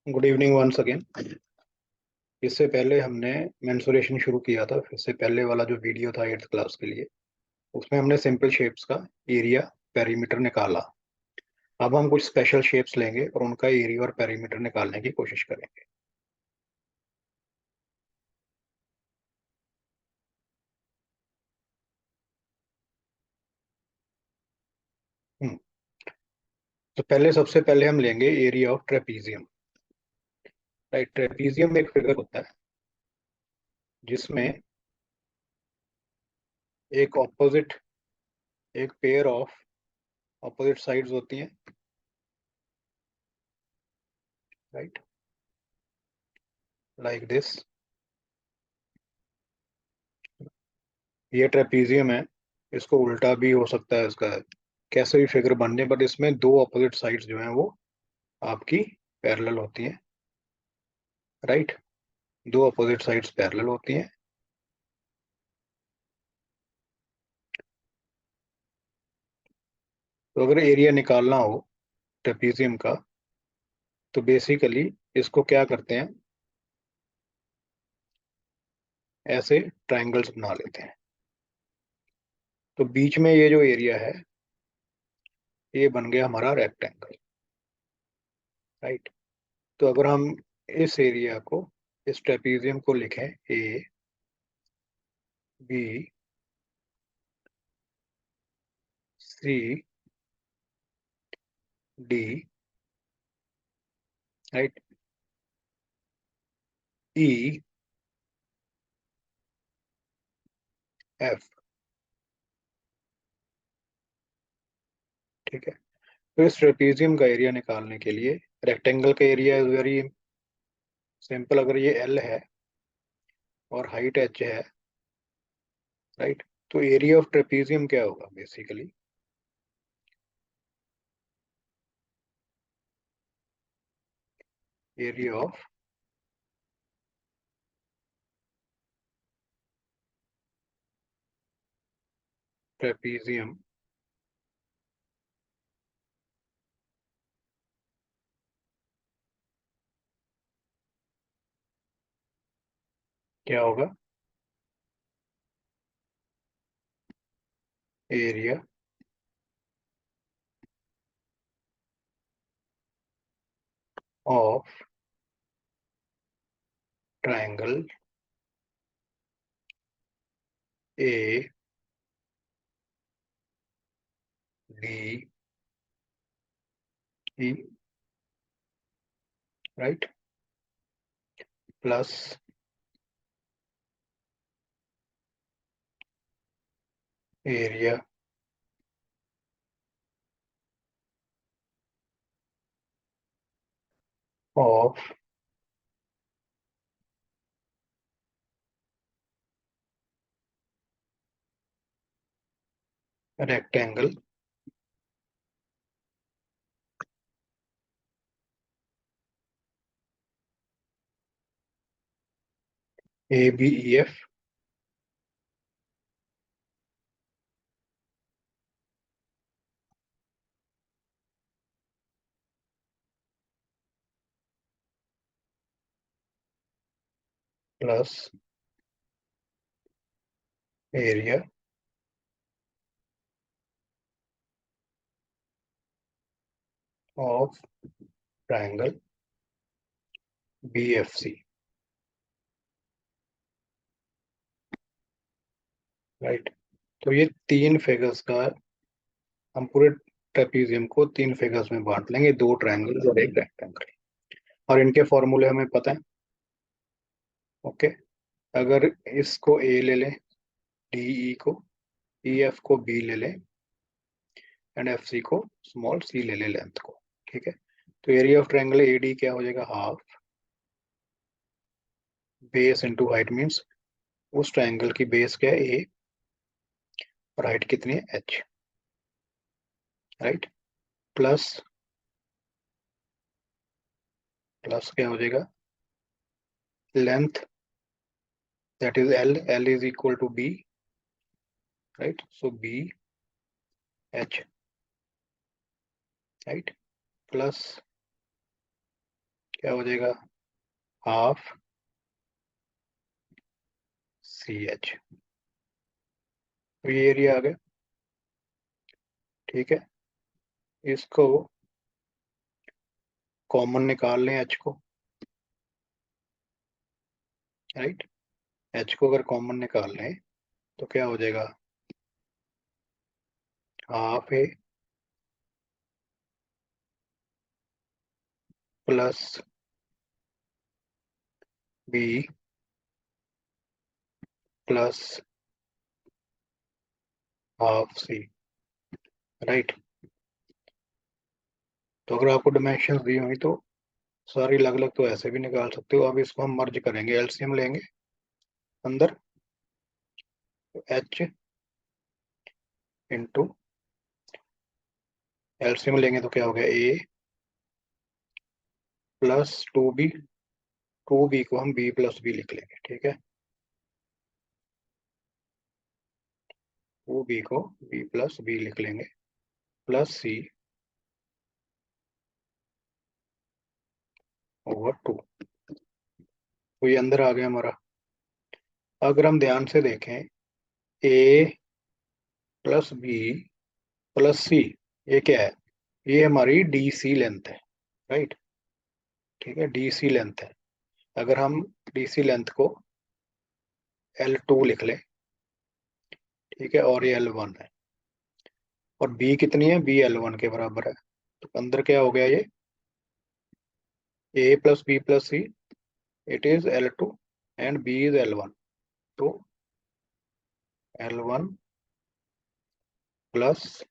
Good evening once again. इससे पहले हमने मेंसुरेशन शुरू किया था। इससे पहले वाला जो वीडियो था 8th क्लास के लिए, उसमें हमने सिंपल शेप्स का एरिया पेरीमीटर निकाला। अब हम कुछ स्पेशल शेप्स लेंगे और उनका एरिया और पेरीमीटर निकालने की कोशिश करेंगे। हम्म, तो पहले सबसे पहले हम लेंगे area of trapezium. Right, trapezium एक फिगर होता है जिसमें एक ऑपोजिट एक पेयर ऑफ ऑपोजिट साइड्स होती हैं। Right, like this. ये ट्रेपीजियम है। इसको उल्टा भी हो सकता है, इसका कैसे भी फिगर बनने, बट इसमें दो अपोजिट साइड्स जो हैं वो आपकी पैरेलल होती हैं। राइट, दो अपोजिट साइड्स पैरेलल होती हैं। तो अगर एरिया निकालना हो ट्रेपीजियम का, तो बेसिकली इसको क्या करते हैं, ऐसे ट्रायंगल्स बना लेते हैं। तो बीच में ये जो एरिया है, ये बन गया हमारा रेक्टेंगल। राइट, तो अगर हम इस एरिया को, इस ट्रेपीजियम को लिखें A B C D, right, E F. ठीक है, तो इस ट्रेपीजियम का एरिया निकालने के लिए, रेक्टेंगल का एरिया इज वेरी सिंपल। अगर ये एल है और हाइट एच है, राइट, तो एरिया ऑफ ट्रेपीजियम क्या होगा बेसिकली? एरिया ऑफ ट्रेपीजियम क्या होगा? Area of triangle A D E, right, plus area of rectangle A B E F plus area of triangle B F C. Right, तो ये तीन फिगर्स का, हम पूरे ट्रेपीजियम को तीन फिगर्स में बांट लेंगे, दो ट्रायंगल और एक रेक्टेंगल। और इनके फॉर्मूले हमें पता है। ओके, अगर इसको ए ले लें, डी ई को, ई एफ को बी ले लें, एंड एफ सी को स्मॉल सी ले लें लेंथ को। ठीक है, तो area of triangle A D क्या हो जाएगा? Half base into height, means उस ट्रायंगल की बेस क्या है? ए, और हाइट कितनी है? एच। राइट, प्लस प्लस क्या हो जाएगा? Length, that is L, L is equal to B. Right, so B H, right, plus क्या हो जाएगा, हाफ CH। तो ये एरिया आ गया। ठीक है, इसको कॉमन निकाल लें H को, राइट। H को अगर कॉमन निकाल लें तो क्या हो जाएगा, half A plus B plus half C, right. तो अगर आपको डायमेंशन दी हुई तो सारी अलग अलग तो ऐसे भी निकाल सकते हो। अब इसको हम मर्ज करेंगे, एलसीएम लेंगे अंदर, तो H इंटू एलसीएम लेंगे तो क्या हो गया, A प्लस 2B, 2B को हम B प्लस B लिख लेंगे, ठीक है। 2B को B प्लस B लिख लेंगे, प्लस C ओवर 2। तो ये अंदर आ गया हमारा। अगर हम ध्यान से देखें, A plus B plus C, ये क्या है, ये हमारी DC लेंथ है, राइट। ठीक है, DC लेंथ है। अगर हम DC लेंथ को L2 लिख लें, ठीक है, और ये L1 है, और B कितनी है, B L1 के बराबर है। तो अंदर क्या हो गया, ये A plus B plus C, it is L2 and B is L1। तो L1 plus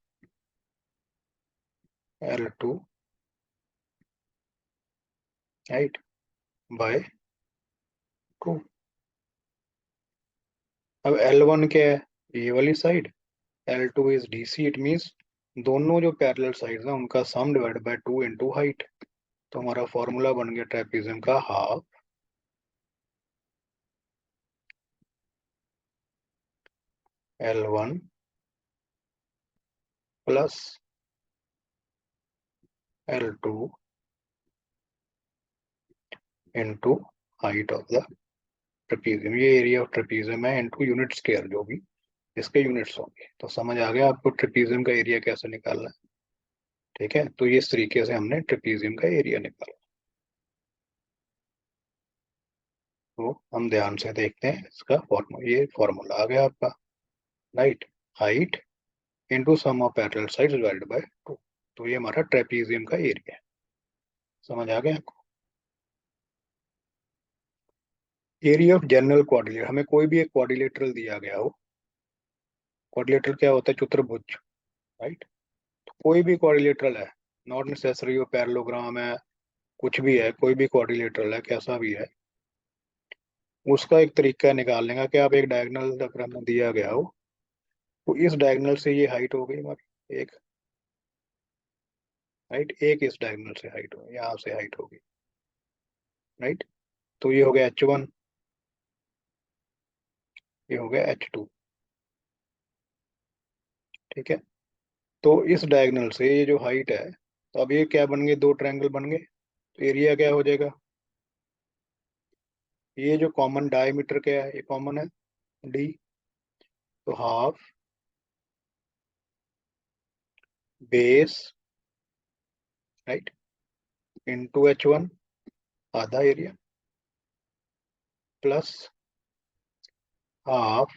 L2, right, bye 2। अब L1 क्या है, ये वाली side, L2 is DC, it means दोनों जो पैरेलल साइड्स हैं उनका सम डिवाइड बाय 2 इंटू हाइट। तो हमारा फॉर्मूला बन गया ट्रेपेजियम का, half L1 plus L2 into height of the trapezium. ये एरिया ऑफ ट्रेपेजियम है इंटू यूनिट स्क्वायर, जो भी इसके यूनिट्स होंगे। तो समझ आ गया आपको ट्रेपेजियम का एरिया कैसे निकालना है। ठीक है, तो ये इस तरीके से हमने ट्रेपेजियम का एरिया निकाला। तो हम ध्यान से देखते हैं इसका फॉर्मूला, ये फॉर्मूला आ गया आपका, right. Height into sum of parallel sides divided by 2। तो ये हमारा ट्रेपेजियम का एरिया है। समझ आ गया आपको। एरिया ऑफ जनरल क्वाड्रिलेटरल, हमें कोई भी एक क्वाड्रिलेटरल दिया गया हो। क्वाड्रिलेटरल क्या होता है, चतुर्भुज, राइट। तो कोई भी क्वाड्रिलेटरल है, नॉट नेसेसरी वो पैरेललोग्राम है, कुछ भी है, कोई भी क्वाड्रिलेटरल है, कैसा भी है, उसका एक तरीका है निकालने का कि आप एक डायगोनल अगर हमें दिया गया हो, तो इस डायगोनल से ये हाइट हो गई हमारी एक, राइट, एक इस डायगोनल से हाइट हो, यहाँ से हाइट होगी, राइट। तो ये हो गया H1, ये हो गया H2। ठीक है, तो इस डायगोनल से ये जो हाइट है, तो अब ये क्या बन गए, दो ट्रायंगल बन गए। तो एरिया क्या हो जाएगा, ये जो कॉमन डायमीटर क्या है, ये कॉमन है D। तो half base, right, into H1, आधा एरिया, प्लस हाफ,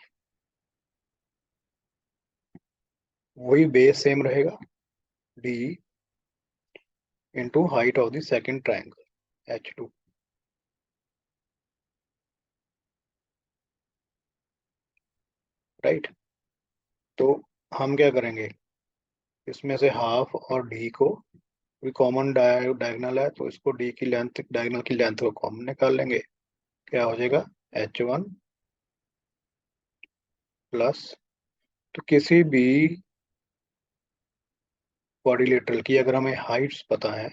वही बेस सेम रहेगा, D into height of the second triangle H2, right. तो हम क्या करेंगे, इसमें से हाफ और D को, कोई कॉमन डायगोनल है तो इसको D की लेंथ, डायगोनल की लेंथ को कॉमन निकाल लेंगे। क्या हो जाएगा, H1 प्लस, तो किसी भी क्वाड्रिलेटरल की अगर हमें हाइट्स पता है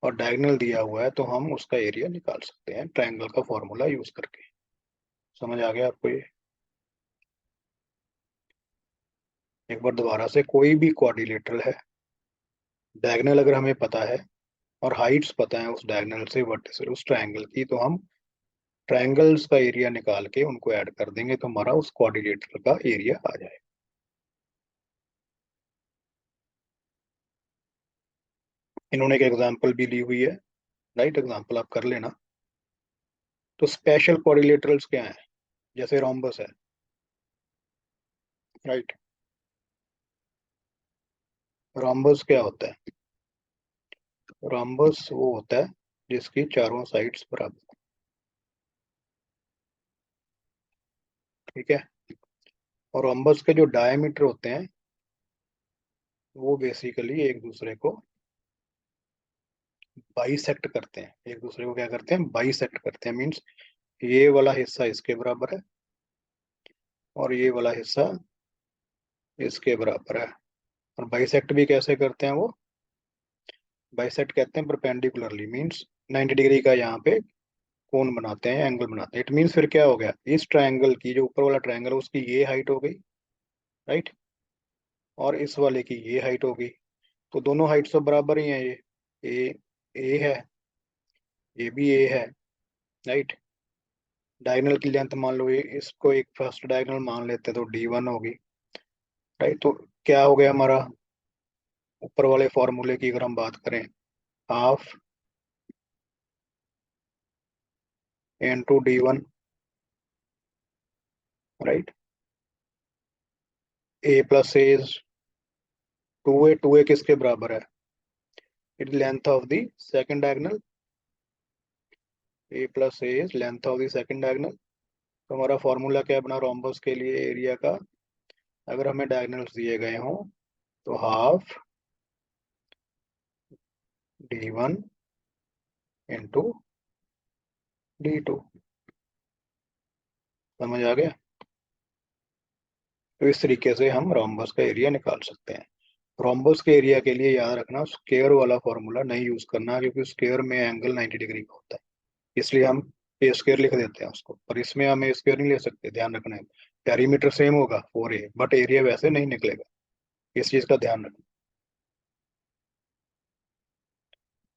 और डायगोनल दिया हुआ है तो हम उसका एरिया निकाल सकते हैं ट्रायंगल का फॉर्मूला यूज करके। समझ आ गया आपको ये। एक बार दोबारा से, कोई भी क्वाड्रिलेटरल है, डायगोनल अगर हमें पता है और हाइट्स पता है उस डायगोनल से वर्टिकल उस ट्रायंगल की, तो हम ट्रायंगल्स का एरिया निकाल के उनको ऐड कर देंगे तो हमारा उस क्वाड्रिलेटरल का एरिया आ जाएगा। इन्होंने एक एग्जांपल भी ली हुई है, राइट, एग्जांपल आप कर लेना। तो स्पेशल क्वाड्रिलेटरल्स क्या है, जैसे रोम्बस है, राइट। रोम्बस क्या होता है? रोम्बस वो होता है जिसकी चारों साइड्स बराबर, ठीक है। और रोम्बस के जो डायमीटर होते हैं वो बेसिकली एक दूसरे को बाइसेक्ट करते हैं, एक दूसरे को क्या करते हैं, बाइसेक्ट करते हैं। मीन्स ये वाला हिस्सा इसके बराबर है और ये वाला हिस्सा इसके बराबर है। और बाइसेक्ट भी कैसे करते हैं वो, बाइसेक्ट कहते हैं परपेंडिकुलरली, मीन्स 90 डिग्री का यहाँ पे कोण बनाते हैं, एंगल बनाते हैं। इट मीन्स फिर क्या हो गया, इस ट्रायंगल की जो ऊपर वाला ट्रायंगल है उसकी ये हाइट हो गई, राइट, और इस वाले की ये हाइट हो गई। तो दोनों हाइट तो बराबर ही है, ये ए है, ये भी ए है, राइट। डायगोनल की लेंथ मान लो, ये इसको एक फर्स्ट डायगोनल मान लेते हैं तो D1 होगी, राइट। तो क्या हो गया हमारा, ऊपर वाले फॉर्मूले की अगर हम बात करें, half into D1, right. A plus A is 2a, 2a किसके बराबर है, it length of the second diagonal, A plus A is length of the second diagonal. तो हमारा फॉर्मूला क्या बना रोम्बस के लिए एरिया का, अगर हमें डायगोनल्स दिए गए हों तो हाफ D1 इंटू D2, समझ आ गया। तो इस तरीके से हम रोम्बस का एरिया निकाल सकते हैं। रोम्बस के एरिया के लिए याद रखना स्क्वायर वाला फॉर्मूला नहीं यूज करना, क्योंकि स्क्वायर में एंगल 90 डिग्री का होता है, इसलिए हम ए स्क्वायर लिख देते हैं उसको, पर इसमें हम ए स्क्वायर नहीं ले सकते, ध्यान रखना है। पेरीमीटर सेम होगा 4a, बट एरिया वैसे नहीं निकलेगा, इस चीज का ध्यान रखना।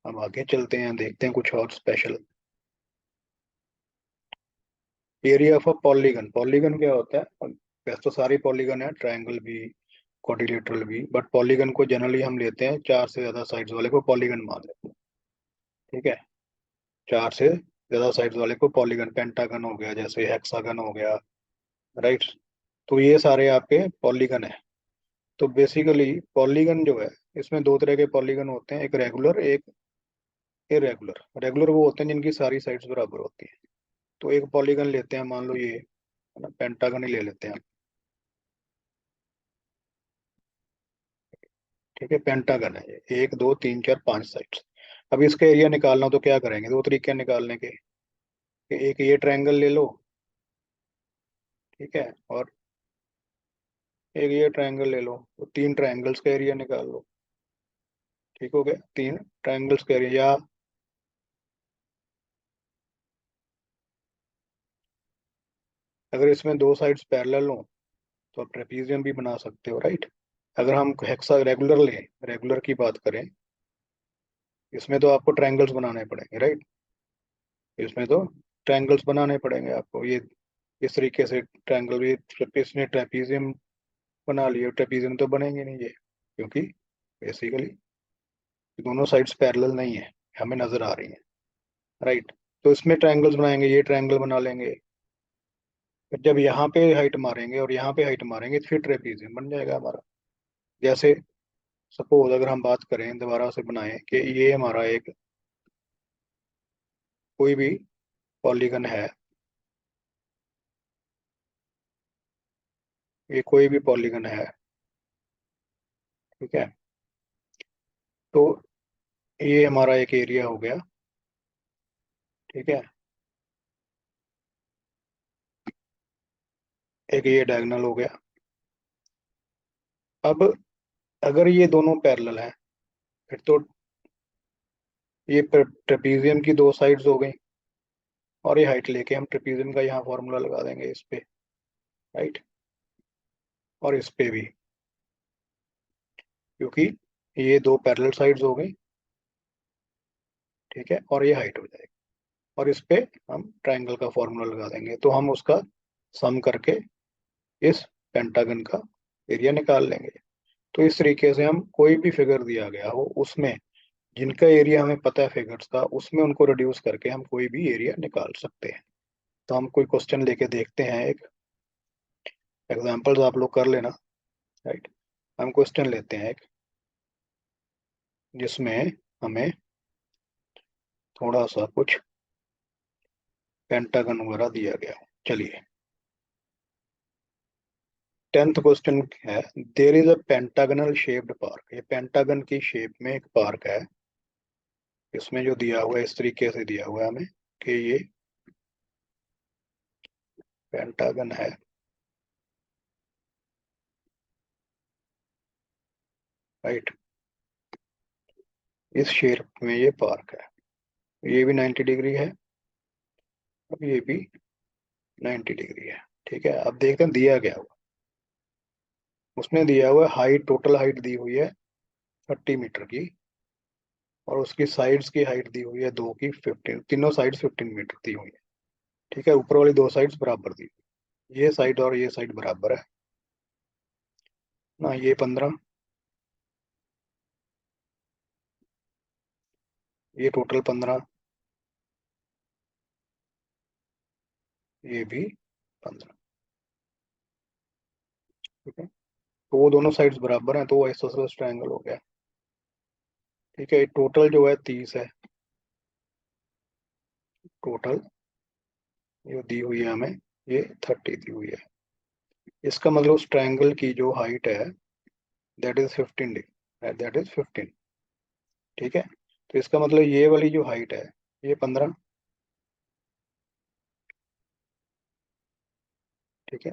अब आगे चलते हैं, देखते हैं कुछ और special. Area of a polygon, polygon क्या होता है, वैसे तो सारी पॉलीगन है, ट्रायंगल भी क्वाड्रिलेटरल भी, बट पॉलीगन को जनरली हम लेते हैं चार से ज्यादा साइड्स वाले को पॉलीगन मान लेते हैं, ठीक है। चार से ज्यादा साइड्स वाले को पॉलीगन, पेंटागन हो गया, जैसे हेक्सागन हो गया, राइट। तो ये सारे आपके पॉलीगन है। तो बेसिकली पॉलीगन जो है, इसमें दो तरह के पॉलीगन होते हैं, एक रेगुलर, एक इरेगुलर। रेगुलर वो होते हैं जिनकी सारी साइड्स बराबर होती है। तो एक पॉलीगन लेते हैं, मान लो ये है ना, पेंटागन ही ले लेते हैं, ठीक है। पेंटागन है ये, एक दो तीन चार पांच साइड्स। अब इसका एरिया निकालना हो तो क्या करेंगे, दो तरीके हैं निकालने के, कि एक ये ट्रायंगल ले लो, ठीक है, और एक ये ट्रायंगल ले लो, तो तीन ट्रायंगल्स का एरिया निकाल लो, ठीक हो गया, तीन ट्रायंगल्स का एरिया। या अगर इसमें दो साइड्स पैरेलल हो तो आप ट्रेपीजियम भी बना सकते हो, राइट। अगर हम हेक्सा रेगुलर लें, रेगुलर की बात करें, इसमें तो आपको ट्रायंगल्स बनाने पड़ेंगे, राइट। इसमें तो ट्रायंगल्स बनाने पड़ेंगे आपको, ये इस तरीके से ट्रायंगल भी, इसने ट्रेपीजियम बना लिए, ट्रेपीजियम तो बनेंगे नहीं ये, क्योंकि बेसिकली दोनों साइड्स पैरेलल नहीं है, हमें नजर आ रही हैं, राइट। तो इसमें ट्रायंगल्स बनाएंगे, ये ट्रायंगल बना लेंगे, फिर जब यहाँ पे हाइट मारेंगे और यहाँ पे हाइट मारेंगे तो फिर ट्रेपीजियम बन जाएगा हमारा। जैसे सपोज अगर हम बात करें, दोबारा से बनाएं कि ये हमारा एक कोई भी पॉलीगन है, ये कोई भी पॉलीगन है, ठीक है। तो ये हमारा एक एरिया हो गया, ठीक है, एक ये डायगोनल हो गया। अब अगर ये दोनों पैरेलल हैं, फिर तो ये ट्रेपीजियम की दो साइड्स हो गई, और ये हाइट लेके हम ट्रेपीजियम का यहाँ फॉर्मूला लगा देंगे इस पे, राइट, और इस पे भी, क्योंकि ये दो पैरेलल साइड्स हो गई, ठीक है, और ये हाइट हो जाएगी, और इस पे हम ट्राइंगल का फॉर्मूला लगा देंगे, तो हम उसका सम करके इस पेंटागन का एरिया निकाल लेंगे। तो इस तरीके से हम कोई भी फिगर दिया गया हो उसमें जिनका एरिया हमें पता है फिगर्स का, उसमें उनको रिड्यूस करके हम कोई भी एरिया निकाल सकते हैं। तो हम कोई क्वेश्चन लेके देखते हैं, एक एग्जांपल्स आप लोग कर लेना, राइट। हम क्वेश्चन लेते हैं एक, जिसमें हमें थोड़ा सा कुछ पेंटागन वगैरह दिया गया हो। चलिए, 10th क्वेश्चन है, there is a pentagonal shaped park. ये पेंटागन की शेप में एक पार्क है। इसमें जो दिया हुआ है इस तरीके से दिया हुआ है हमें कि ये पेंटागन है, राइट। इस शेप में ये पार्क है, ये भी 90 डिग्री है, अब ये भी 90 डिग्री है। ठीक है, अब देखते हैं दिया क्या हुआ। उसने दिया हुआ हाइट, टोटल हाइट दी हुई है 30 मीटर की, और उसकी साइड्स की हाइट दी हुई है दो की 15, तीनों साइड्स 15 मीटर दी हुई है। ठीक है, ऊपर वाली दो साइड्स बराबर दी हुई, ये साइड और ये साइड बराबर है ना। ये 15, ये टोटल 15, ये भी 15। ठीक है, तो वो दोनों साइड्स बराबर हैं, तो वो आइसोसेलेस ट्रायंगल हो गया। ठीक है, टोटल जो है 30 है, टोटल जो दी हुई है हमें ये 30 दी हुई है। इसका मतलब उस ट्रायंगल की जो हाइट है दैट इज 15, दैट इज 15। ठीक है, तो इसका मतलब ये वाली जो हाइट है ये 15। ठीक है,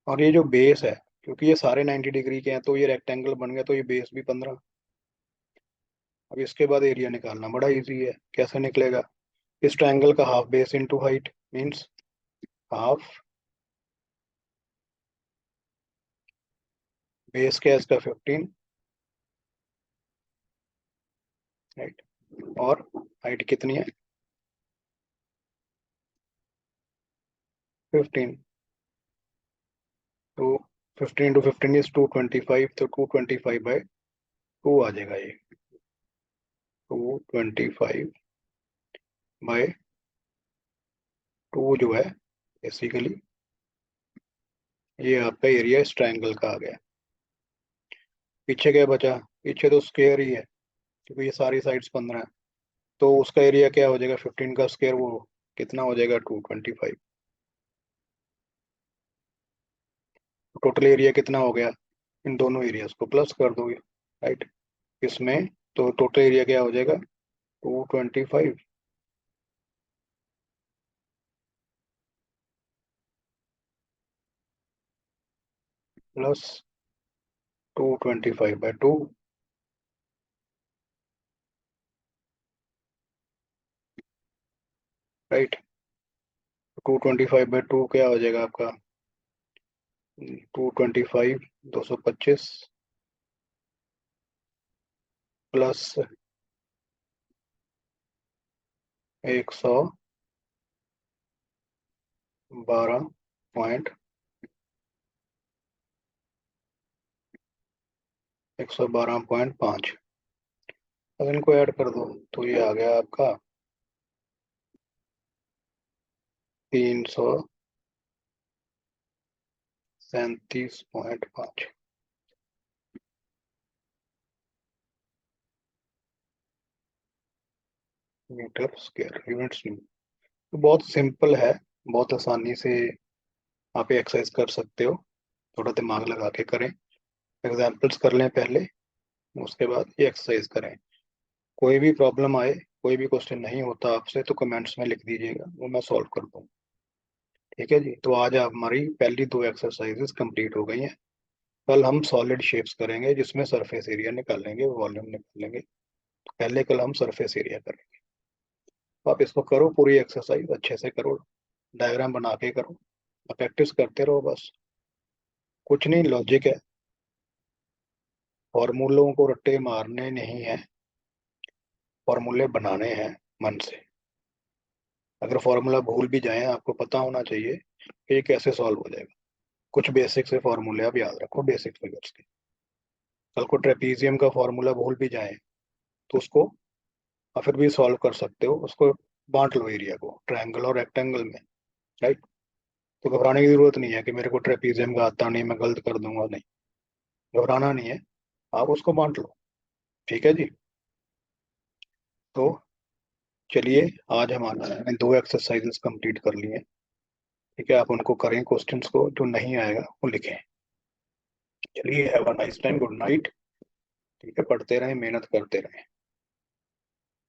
और ये जो बेस है, क्योंकि ये सारे 90 डिग्री के हैं तो ये रेक्टेंगल बन गया, तो ये बेस भी 15। अब इसके बाद एरिया निकालना बड़ा इजी है, कैसे निकलेगा। इस ट्रायंगल का half base into height means half base क्या है इसका 15, राइट। और हाइट कितनी है 15, तो 15 × 15 इज 225, तो 225/2 आ जाएगा ये। 225/2 जो है बेसिकली ये आपका एरिया इस ट्रायंगल का आ गया। पीछे क्या बचा, पीछे तो स्क्वायर ही है, क्योंकि ये सारी साइड्स 15 है, तो उसका एरिया क्या हो जाएगा 15 का स्क्वायर, वो कितना हो जाएगा 225। टोटल एरिया कितना हो गया, इन दोनों एरियाज को प्लस कर दोगे, राइट। इसमें तो टोटल एरिया क्या हो जाएगा 225 प्लस 225/2, राइट। 225/2 क्या हो जाएगा आपका 225, 225 प्लस 112.5। अब इनको ऐड कर दो तो ये आ गया आपका 337.5 मीटर स्क्वायर, यूनिट्स नहीं। तो बहुत सिंपल है, बहुत आसानी से आप ये एक्सरसाइज कर सकते हो। थोड़ा दिमाग लगा के करें, एग्जाम्पल्स कर लें पहले, उसके बाद ये एक्सरसाइज करें। कोई भी प्रॉब्लम आए, कोई भी क्वेश्चन नहीं होता आपसे तो कमेंट्स में लिख दीजिएगा, वो मैं सॉल्व कर दूँ। ठीक है जी, तो आज हमारी पहली दो एक्सरसाइजेस कंप्लीट हो गई हैं। कल हम सॉलिड शेप्स करेंगे जिसमें सरफेस एरिया निकालेंगे, वॉल्यूम निकालेंगे। पहले कल हम सरफेस एरिया करेंगे। तो आप इसको करो, पूरी एक्सरसाइज अच्छे से करो, डायग्राम बना के करो, प्रैक्टिस करते रहो बस। कुछ नहीं, लॉजिक है, फॉर्मूलों को रट्टे मारने नहीं है, फॉर्मूले बनाने हैं मन से। अगर फॉर्मूला भूल भी जाए आपको पता होना चाहिए कि ये कैसे सॉल्व हो जाएगा। कुछ बेसिक से फॉर्मूले आप याद रखो, बेसिक फिगर्स के। कल को ट्रेपीजियम का फॉर्मूला भूल भी जाए तो उसको आप फिर भी सॉल्व कर सकते हो। उसको बांट लो एरिया को ट्रायंगल और रेक्टेंगल में, राइट। तो घबराने की जरूरत नहीं है कि मेरे को ट्रेपीजियम का आता नहीं, मैं गलत कर दूंगा, नहीं, घबराना नहीं है। आप उसको बांट लो, ठीक है जी। तो चलिए, आज हमने 2 एक्सरसाइजेस कंप्लीट कर लिए। ठीक है, आप उनको करें, क्वेश्चंस को, जो नहीं आएगा वो लिखें। चलिए, have a nice time, good night. ठीक है, पढ़ते रहें, मेहनत करते रहें।